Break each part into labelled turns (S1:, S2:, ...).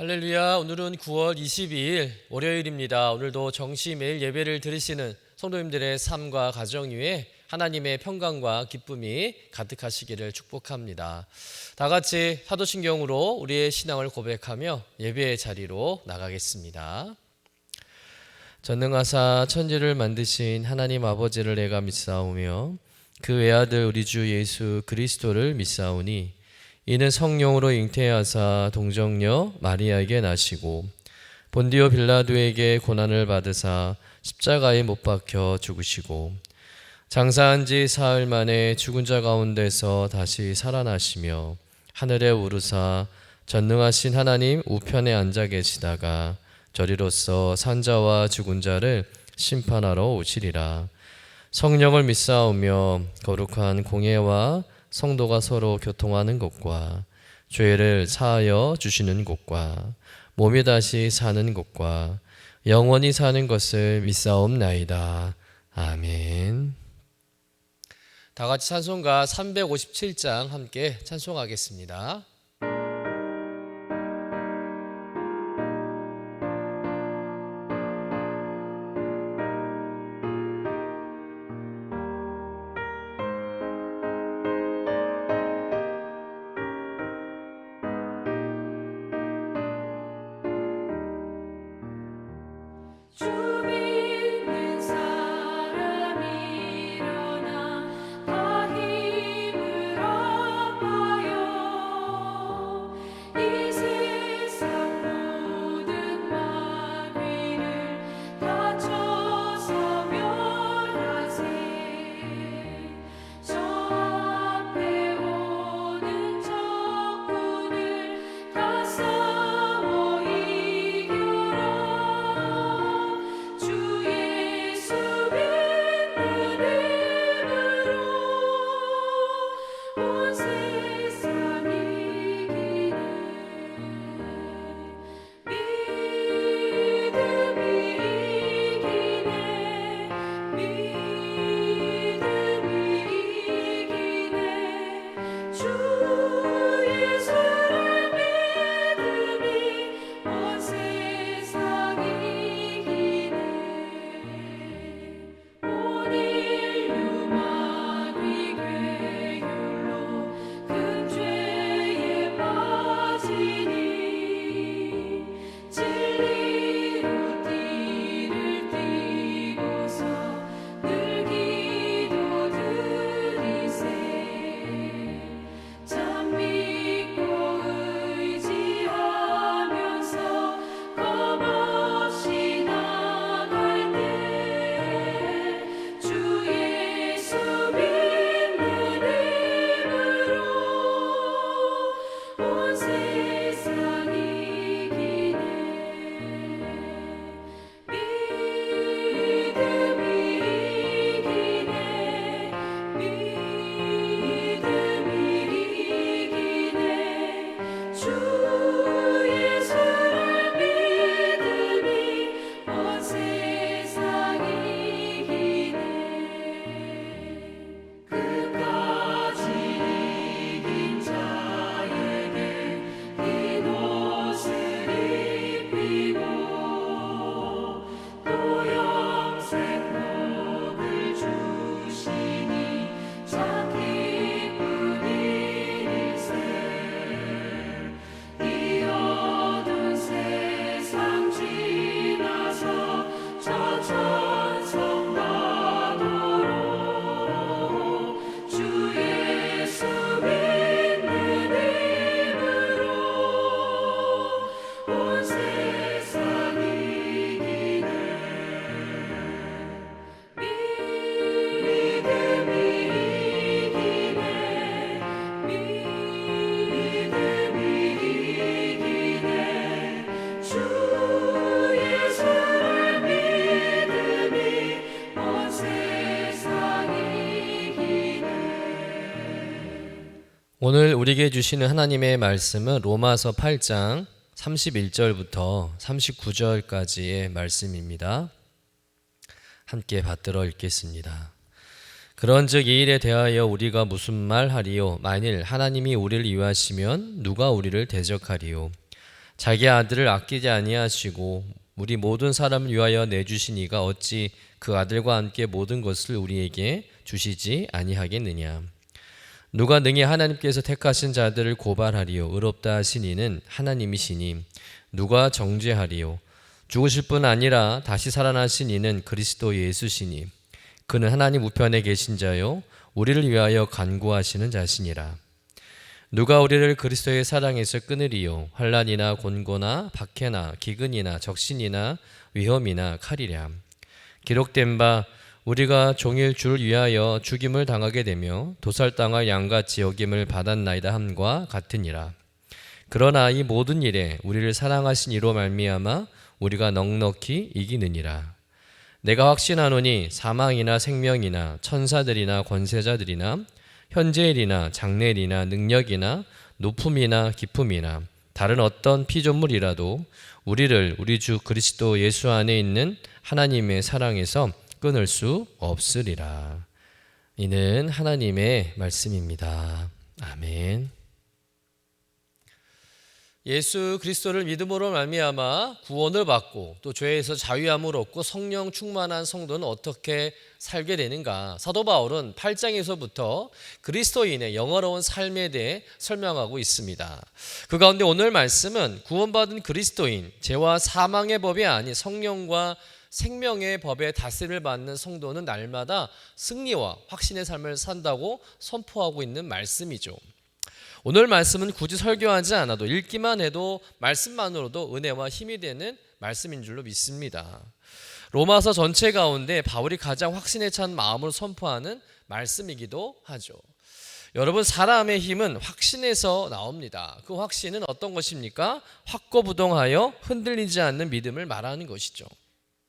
S1: 할렐루야. 오늘은 9월 22일 월요일입니다. 오늘도 정시 매일 예배를 드리시는 성도님들의 삶과 가정 위에 하나님의 평강과 기쁨이 가득하시기를 축복합니다. 다 같이 사도신경으로 우리의 신앙을 고백하며 예배의 자리로 나가겠습니다. 전능하사 천지를 만드신 하나님 아버지를 내가 믿사오며 그 외아들 우리 주 예수 그리스도를 믿사오니 이는 성령으로 잉태하사 동정녀 마리아에게 나시고 본디오 빌라도에게 고난을 받으사 십자가에 못 박혀 죽으시고 장사한 지 사흘 만에 죽은 자 가운데서 다시 살아나시며 하늘에 오르사 전능하신 하나님 우편에 앉아 계시다가 저리로서 산자와 죽은 자를 심판하러 오시리라. 성령을 믿사오며 거룩한 공예와 성도가 서로 교통하는 것과 죄를 사하여 주시는 것과 몸이 다시 사는 것과 영원히 사는 것을 믿사옵나이다. 아멘. 다 같이 찬송가 357장 함께 찬송하겠습니다. 오늘 우리에게 주시는 하나님의 말씀은 로마서 8장 31절부터 39절까지의 말씀입니다. 함께 받들어 읽겠습니다. 그런즉 이 일에 대하여 우리가 무슨 말 하리요? 만일 하나님이 우리를 위하시면 누가 우리를 대적하리요? 자기 아들을 아끼지 아니하시고 우리 모든 사람을 위하여 내주신 이가 어찌 그 아들과 함께 모든 것을 우리에게 주시지 아니하겠느냐. 누가 능히 하나님께서 택하신 자들을 고발하리요. 의롭다 하신 이는 하나님이시니 누가 정죄하리요. 죽으실 뿐 아니라 다시 살아나신 이는 그리스도 예수시니 그는 하나님 우편에 계신 자요 우리를 위하여 간구하시는 자시니라. 누가 우리를 그리스도의 사랑에서 끊으리요. 환난이나 곤고나 박해나 기근이나 적신이나 위험이나 칼이랴. 기록된 바 우리가 종일 주를 위하여 죽임을 당하게 되며 도살당할 양같이 여김을 받았나이다 함과 같으니라. 그러나 이 모든 일에 우리를 사랑하신 이로 말미암아 우리가 넉넉히 이기느니라. 내가 확신하노니 사망이나 생명이나 천사들이나 권세자들이나 현재일이나 장래일이나 능력이나 높음이나 깊음이나 다른 어떤 피조물이라도 우리를 우리 주 그리스도 예수 안에 있는 하나님의 사랑에서 끊을 수 없으리라. 이는 하나님의 말씀입니다. 아멘. 예수 그리스도를 믿음으로 말미암아 구원을 받고 또 죄에서 자유함을 얻고 성령 충만한 성도는 어떻게 살게 되는가? 사도 바울은 8장에서부터 그리스도인의 영화로운 삶에 대해 설명하고 있습니다. 그 가운데 오늘 말씀은 구원받은 그리스도인, 죄와 사망의 법이 아닌 성령과 생명의 법에 다스림을 받는 성도는 날마다 승리와 확신의 삶을 산다고 선포하고 있는 말씀이죠. 오늘 말씀은 굳이 설교하지 않아도 읽기만 해도 말씀만으로도 은혜와 힘이 되는 말씀인 줄로 믿습니다. 로마서 전체 가운데 바울이 가장 확신에 찬 마음으로 선포하는 말씀이기도 하죠. 여러분, 사람의 힘은 확신에서 나옵니다. 그 확신은 어떤 것입니까? 확고부동하여 흔들리지 않는 믿음을 말하는 것이죠.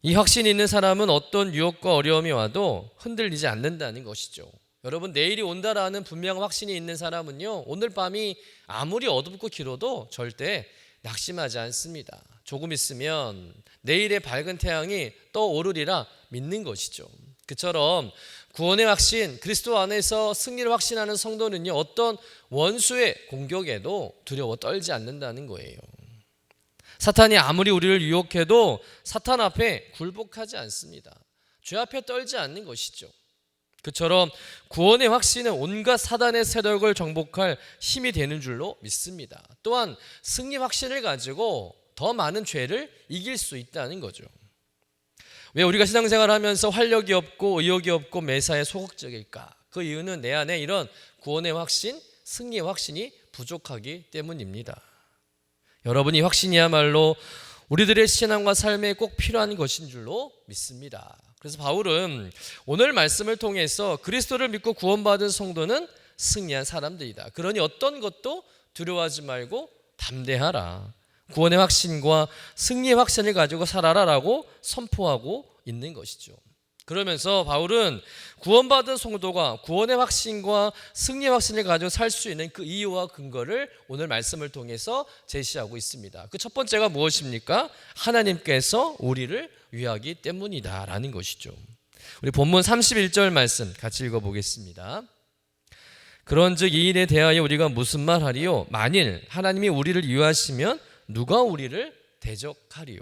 S1: 이 확신이 있는 사람은 어떤 유혹과 어려움이 와도 흔들리지 않는다는 것이죠. 여러분, 내일이 온다라는 분명한 확신이 있는 사람은요, 오늘 밤이 아무리 어둡고 길어도 절대 낙심하지 않습니다. 조금 있으면 내일의 밝은 태양이 떠오르리라 믿는 것이죠. 그처럼 구원의 확신, 그리스도 안에서 승리를 확신하는 성도는요, 어떤 원수의 공격에도 두려워 떨지 않는다는 거예요. 사탄이 아무리 우리를 유혹해도 사탄 앞에 굴복하지 않습니다. 죄 앞에 떨지 않는 것이죠. 그처럼 구원의 확신은 온갖 사단의 세력을 정복할 힘이 되는 줄로 믿습니다. 또한 승리 확신을 가지고 더 많은 죄를 이길 수 있다는 거죠. 왜 우리가 신앙생활을 하면서 활력이 없고 의욕이 없고 매사에 소극적일까? 그 이유는 내 안에 이런 구원의 확신, 승리의 확신이 부족하기 때문입니다. 여러분, 이 확신이야말로 우리들의 신앙과 삶에 꼭 필요한 것인 줄로 믿습니다. 그래서 바울은 오늘 말씀을 통해서 그리스도를 믿고 구원받은 성도는 승리한 사람들이다. 그러니 어떤 것도 두려워하지 말고 담대하라. 구원의 확신과 승리의 확신을 가지고 살아라라고 선포하고 있는 것이죠. 그러면서 바울은 구원받은 성도가 구원의 확신과 승리의 확신을 가지고 살 수 있는 그 이유와 근거를 오늘 말씀을 통해서 제시하고 있습니다. 그 첫 번째가 무엇입니까? 하나님께서 우리를 위하기 때문이다라는 것이죠. 우리 본문 31절 말씀 같이 읽어보겠습니다. 그런즉 이 일에 대하여 우리가 무슨 말하리요? 만일 하나님이 우리를 위하시면 누가 우리를 대적하리요?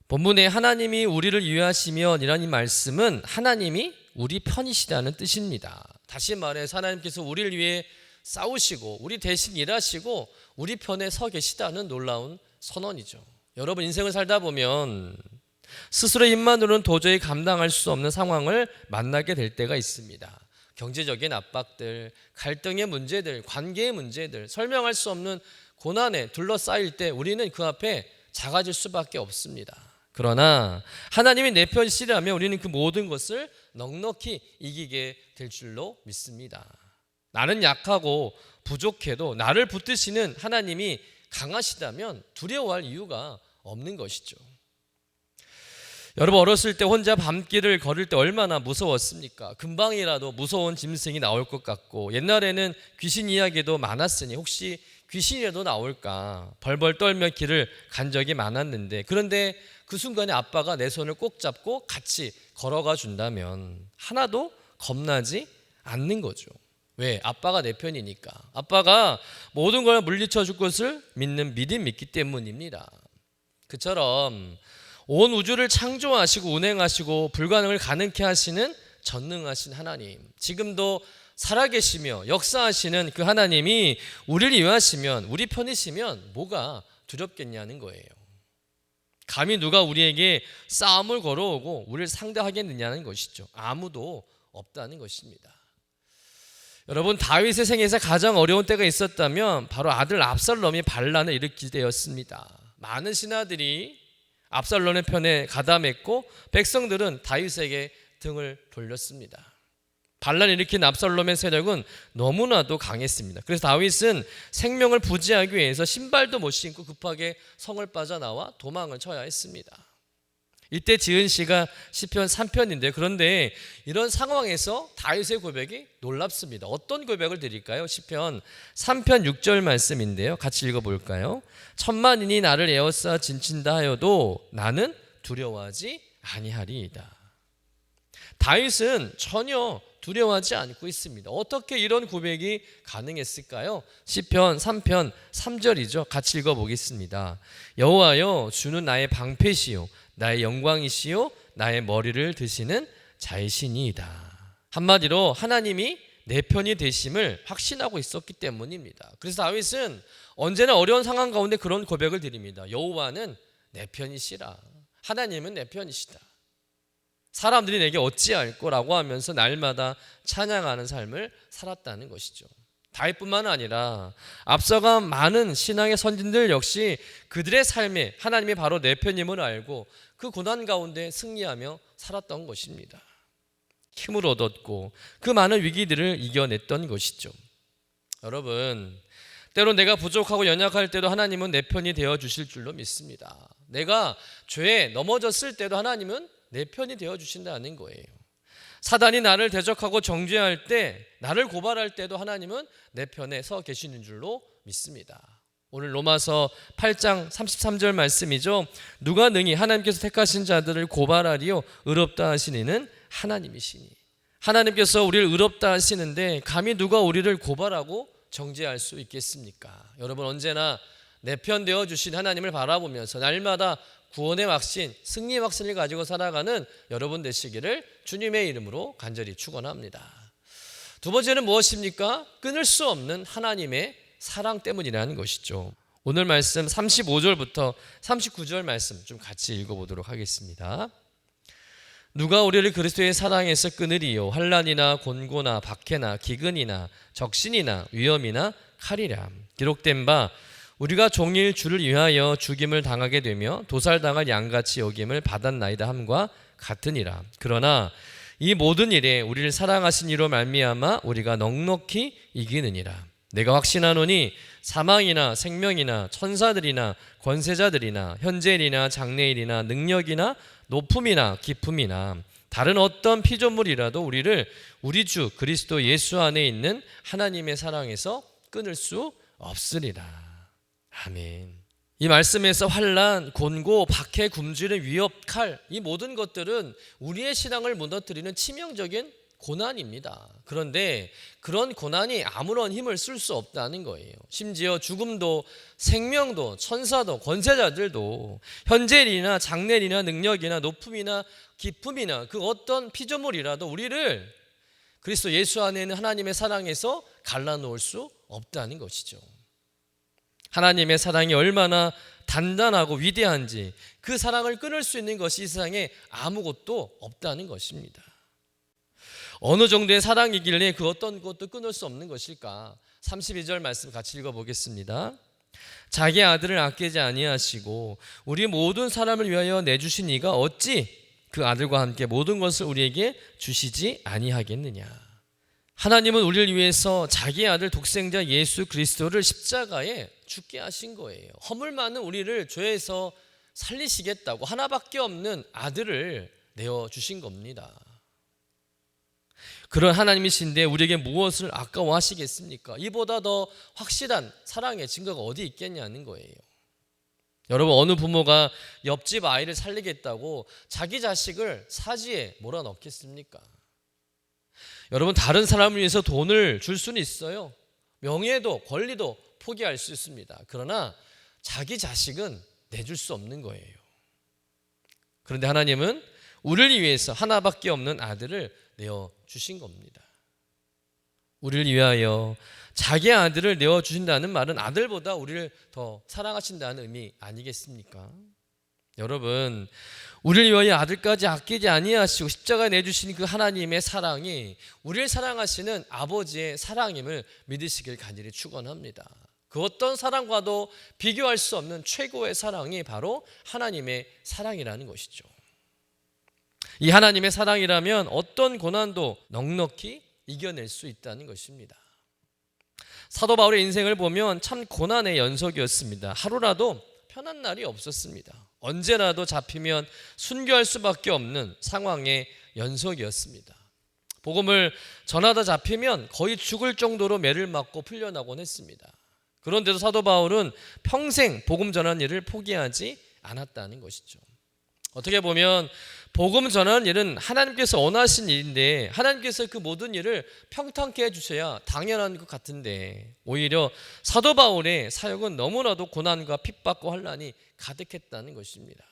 S1: 본문에 하나님이 우리를 위하시면 이라는 이 말씀은 하나님이 우리 편이시다는 뜻입니다. 다시 말해서 하나님께서 우리를 위해 싸우시고 우리 대신 일하시고 우리 편에 서 계시다는 놀라운 선언이죠. 여러분, 인생을 살다 보면 스스로의 힘만으로는 도저히 감당할 수 없는 상황을 만나게 될 때가 있습니다. 경제적인 압박들, 갈등의 문제들, 관계의 문제들, 설명할 수 없는 고난에 둘러싸일 때 우리는 그 앞에 작아질 수밖에 없습니다. 그러나 하나님이 내 편이시라면 우리는 그 모든 것을 넉넉히 이기게 될 줄로 믿습니다. 나는 약하고 부족해도 나를 붙드시는 하나님이 강하시다면 두려워할 이유가 없는 것이죠. 여러분, 어렸을 때 혼자 밤길을 걸을 때 얼마나 무서웠습니까? 금방이라도 무서운 짐승이 나올 것 같고, 옛날에는 귀신 이야기도 많았으니 혹시 귀신이라도 나올까 벌벌 떨며 길을 간 적이 많았는데, 그런데 그 순간에 아빠가 내 손을 꼭 잡고 같이 걸어가 준다면 하나도 겁나지 않는 거죠. 왜? 아빠가 내 편이니까. 아빠가 모든 걸 물리쳐 줄 것을 믿는 믿음이 있기 때문입니다. 그처럼 온 우주를 창조하시고 운행하시고 불가능을 가능케 하시는 전능하신 하나님, 지금도 살아계시며 역사하시는 그 하나님이 우리를 위하시면, 우리 편이시면 뭐가 두렵겠냐는 거예요. 감히 누가 우리에게 싸움을 걸어오고 우리를 상대하겠느냐는 것이죠. 아무도 없다는 것입니다. 여러분, 다윗의 생애에서 가장 어려운 때가 있었다면 바로 아들 압살롬이 반란을 일으킬 때였습니다. 많은 신하들이 압살롬의 편에 가담했고 백성들은 다윗에게 등을 돌렸습니다. 반란을 일으킨 압살롬의 세력은 너무나도 강했습니다. 그래서 다윗은 생명을 부지하기 위해서 신발도 못 신고 급하게 성을 빠져나와 도망을 쳐야 했습니다. 이때 지은 시가 시편 3편인데, 그런데 이런 상황에서 다윗의 고백이 놀랍습니다. 어떤 고백을 드릴까요? 시편 3편 6절 말씀인데요, 같이 읽어볼까요? 천만인이 나를 에워싸 진친다 하여도 나는 두려워하지 아니하리이다. 다윗은 전혀 두려워하지 않고 있습니다. 어떻게 이런 고백이 가능했을까요? 시편 3편 3절이죠. 같이 읽어보겠습니다. 여호와여, 주는 나의 방패시요 나의 영광이시요 나의 머리를 드시는 자이시니이다. 한마디로 하나님이 내 편이 되심을 확신하고 있었기 때문입니다. 그래서 다윗은 언제나 어려운 상황 가운데 그런 고백을 드립니다. 여호와는 내 편이시라. 하나님은 내 편이시다. 사람들이 내게 어찌할 거라고 하면서 날마다 찬양하는 삶을 살았다는 것이죠. 다윗뿐만 아니라 앞서간 많은 신앙의 선진들 역시 그들의 삶에 하나님이 바로 내 편임을 알고 그 고난 가운데 승리하며 살았던 것입니다. 힘을 얻었고 그 많은 위기들을 이겨냈던 것이죠. 여러분, 때로 내가 부족하고 연약할 때도 하나님은 내 편이 되어주실 줄로 믿습니다. 내가 죄에 넘어졌을 때도 하나님은 내 편이 되어주신다는 거예요. 사단이 나를 대적하고 정죄할 때, 나를 고발할 때도 하나님은 내 편에 서 계시는 줄로 믿습니다. 오늘 로마서 8장 33절 말씀이죠. 누가 능히 하나님께서 택하신 자들을 고발하리요 의롭다 하시니는 하나님이시니. 하나님께서 우리를 의롭다 하시는데 감히 누가 우리를 고발하고 정죄할 수 있겠습니까? 여러분, 언제나 내 편 되어주신 하나님을 바라보면서 날마다 구원의 확신, 승리의 확신을 가지고 살아가는 여러분 되시기를 주님의 이름으로 간절히 축원합니다. 두 번째는 무엇입니까? 끊을 수 없는 하나님의 사랑 때문이라는 것이죠. 오늘 말씀 35절부터 39절 말씀 좀 같이 읽어보도록 하겠습니다. 누가 우리를 그리스도의 사랑에서 끊으리요? 환난이나 곤고나 박해나 기근이나 적신이나 위험이나 칼이라. 기록된 바 우리가 종일 주를 위하여 죽임을 당하게 되며 도살당할 양같이 여김을 받았나이다 함과 같으니라. 그러나 이 모든 일에 우리를 사랑하신 이로 말미암아 우리가 넉넉히 이기느니라. 내가 확신하노니 사망이나 생명이나 천사들이나 권세자들이나 현재일이나 장래일이나 능력이나 높음이나 깊음이나 다른 어떤 피조물이라도 우리를 우리 주 그리스도 예수 안에 있는 하나님의 사랑에서 끊을 수 없으리라. 아멘. 이 말씀에서 환난, 곤고, 박해, 굶주림, 위협, 칼, 이 모든 것들은 우리의 신앙을 무너뜨리는 치명적인 고난입니다. 그런데 그런 고난이 아무런 힘을 쓸 수 없다는 거예요. 심지어 죽음도 생명도 천사도 권세자들도 현재일이나 장래일이나 능력이나 높음이나 깊음이나 그 어떤 피조물이라도 우리를 그리스도 예수 안에 있는 하나님의 사랑에서 갈라놓을 수 없다는 것이죠. 하나님의 사랑이 얼마나 단단하고 위대한지 그 사랑을 끊을 수 있는 것이 이 세상에 아무것도 없다는 것입니다. 어느 정도의 사랑이길래 그 어떤 것도 끊을 수 없는 것일까? 32절 말씀 같이 읽어보겠습니다. 자기 아들을 아끼지 아니하시고 우리 모든 사람을 위하여 내주신 이가 어찌 그 아들과 함께 모든 것을 우리에게 주시지 아니하겠느냐. 하나님은 우리를 위해서 자기 아들 독생자 예수 그리스도를 십자가에 죽게 하신 거예요. 허물 많은 우리를 죄에서 살리시겠다고 하나밖에 없는 아들을 내어주신 겁니다. 그런 하나님이신데 우리에게 무엇을 아까워하시겠습니까? 이보다 더 확실한 사랑의 증거가 어디 있겠냐는 거예요. 여러분, 어느 부모가 옆집 아이를 살리겠다고 자기 자식을 사지에 몰아넣겠습니까? 여러분, 다른 사람을 위해서 돈을 줄 수는 있어요. 명예도 권리도 포기할 수 있습니다. 그러나 자기 자식은 내줄 수 없는 거예요. 그런데 하나님은 우리를 위해서 하나밖에 없는 아들을 내어주신 겁니다. 우리를 위하여 자기 아들을 내어주신다는 말은 아들보다 우리를 더 사랑하신다는 의미 아니겠습니까? 여러분, 우리를 위하여 아들까지 아끼지 아니하시고 십자가에 내주신 그 하나님의 사랑이 우리를 사랑하시는 아버지의 사랑임을 믿으시길 간절히 축원합니다. 그 어떤 사랑과도 비교할 수 없는 최고의 사랑이 바로 하나님의 사랑이라는 것이죠. 이 하나님의 사랑이라면 어떤 고난도 넉넉히 이겨낼 수 있다는 것입니다. 사도 바울의 인생을 보면 참 고난의 연속이었습니다. 하루라도 편한 날이 없었습니다. 언제라도 잡히면 순교할 수밖에 없는 상황의 연속이었습니다. 복음을 전하다 잡히면 거의 죽을 정도로 매를 맞고 풀려나곤 했습니다. 그런데도 사도 바울은 평생 복음 전하는 일을 포기하지 않았다는 것이죠. 어떻게 보면 복음 전하는 일은 하나님께서 원하신 일인데 하나님께서 그 모든 일을 평탄케 해주셔야 당연한 것 같은데 오히려 사도 바울의 사역은 너무나도 고난과 핍박과 환난이 가득했다는 것입니다.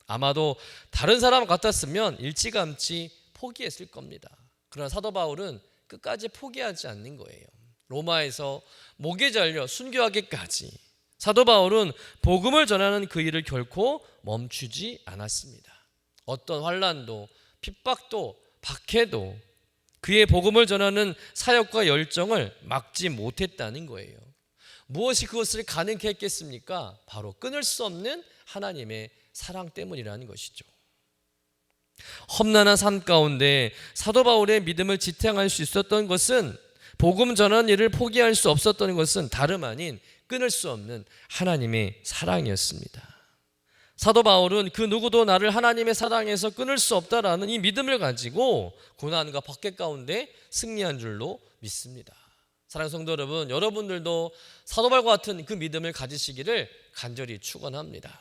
S1: 아마도 다른 사람 같았으면 일찌감치 포기했을 겁니다. 그러나 사도 바울은 끝까지 포기하지 않는 거예요. 로마에서 목에 잘려 순교하기까지 사도 바울은 복음을 전하는 그 일을 결코 멈추지 않았습니다. 어떤 환난도 핍박도 박해도 그의 복음을 전하는 사역과 열정을 막지 못했다는 거예요. 무엇이 그것을 가능케 했겠습니까? 바로 끊을 수 없는 하나님의 사랑 때문이라는 것이죠. 험난한 삶 가운데 사도 바울의 믿음을 지탱할 수 있었던 것은 복음 전하는 일을 포기할 수 없었던 것은 다름 아닌 끊을 수 없는 하나님의 사랑이었습니다. 사도 바울은 그 누구도 나를 하나님의 사랑에서 끊을 수 없다라는 이 믿음을 가지고 고난과 박해 가운데 승리한 줄로 믿습니다. 사랑하는 성도 여러분, 여러분들도 사도 바울과 같은 그 믿음을 가지시기를 간절히 축원합니다.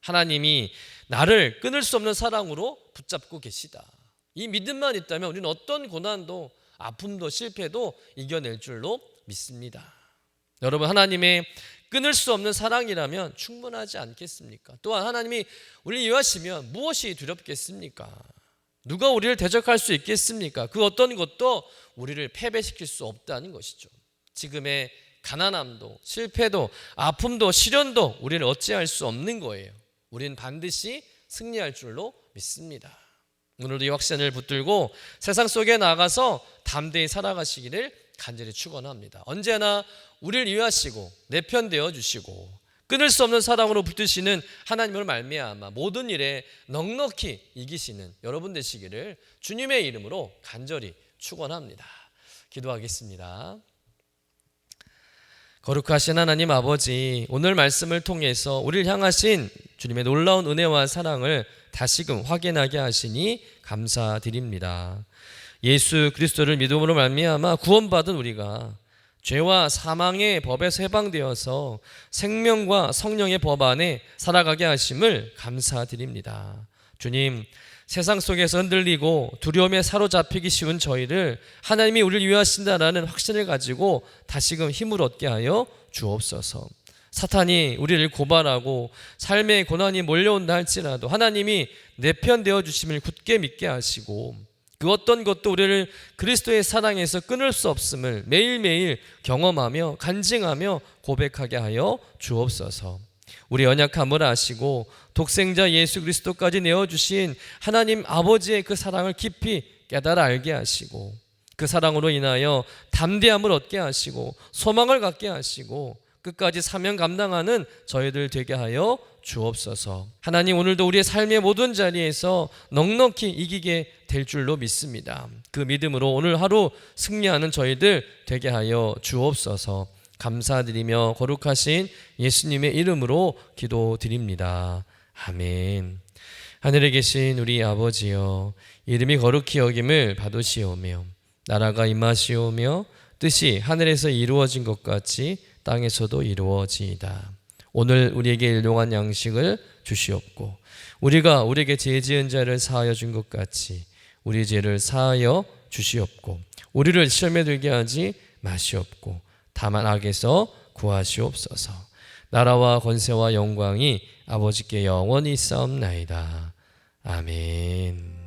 S1: 하나님이 나를 끊을 수 없는 사랑으로 붙잡고 계시다. 이 믿음만 있다면 우리는 어떤 고난도 아픔도 실패도 이겨낼 줄로 믿습니다. 여러분, 하나님의 끊을 수 없는 사랑이라면 충분하지 않겠습니까? 또한 하나님이 우리를 위하시면 무엇이 두렵겠습니까? 누가 우리를 대적할 수 있겠습니까? 그 어떤 것도 우리를 패배시킬 수 없다는 것이죠. 지금의 가난함도 실패도 아픔도 시련도 우리를 어찌할 수 없는 거예요. 우리는 반드시 승리할 줄로 믿습니다. 오늘도 이 확신을 붙들고 세상 속에 나가서 담대히 살아가시기를 간절히 축원합니다. 언제나 우리를 위하시고 내 편 되어 주시고 끊을 수 없는 사랑으로 붙드시는 하나님을 말미암아 모든 일에 넉넉히 이기시는 여러분 되시기를 주님의 이름으로 간절히 축원합니다. 기도하겠습니다. 거룩하신 하나님 아버지, 오늘 말씀을 통해서 우리를 향하신 주님의 놀라운 은혜와 사랑을 다시금 확인하게 하시니 감사드립니다. 예수 그리스도를 믿음으로 말미암아 구원받은 우리가 죄와 사망의 법에서 해방되어서 생명과 성령의 법 안에 살아가게 하심을 감사드립니다. 주님, 세상 속에서 흔들리고 두려움에 사로잡히기 쉬운 저희를 하나님이 우리를 위하신다라는 확신을 가지고 다시금 힘을 얻게 하여 주옵소서. 사탄이 우리를 고발하고 삶의 고난이 몰려온다 할지라도 하나님이 내 편 되어 주심을 굳게 믿게 하시고 그 어떤 것도 우리를 그리스도의 사랑에서 끊을 수 없음을 매일매일 경험하며 간증하며 고백하게 하여 주옵소서. 우리 연약함을 아시고 독생자 예수 그리스도까지 내어주신 하나님 아버지의 그 사랑을 깊이 깨달아 알게 하시고 그 사랑으로 인하여 담대함을 얻게 하시고 소망을 갖게 하시고 끝까지 사명 감당하는 저희들 되게 하여 주옵소서. 하나님, 오늘도 우리의 삶의 모든 자리에서 넉넉히 이기게 될 줄로 믿습니다. 그 믿음으로 오늘 하루 승리하는 저희들 되게 하여 주옵소서. 감사드리며 거룩하신 예수님의 이름으로 기도드립니다. 아멘. 하늘에 계신 우리 아버지여, 이름이 거룩히 여김을 받으시오며 나라가 임하시오며 뜻이 하늘에서 이루어진 것 같이 땅에서도 이루어지이다. 오늘 우리에게 일용할 양식을 주시옵고 우리가 우리에게 죄 지은 자를 사하여 준 것 같이 우리 죄를 사하여 주시옵고 우리를 시험에 들게 하지 마시옵고 다만 악에서 구하시옵소서. 나라와 권세와 영광이 아버지께 영원히 있사옵나이다. 아멘.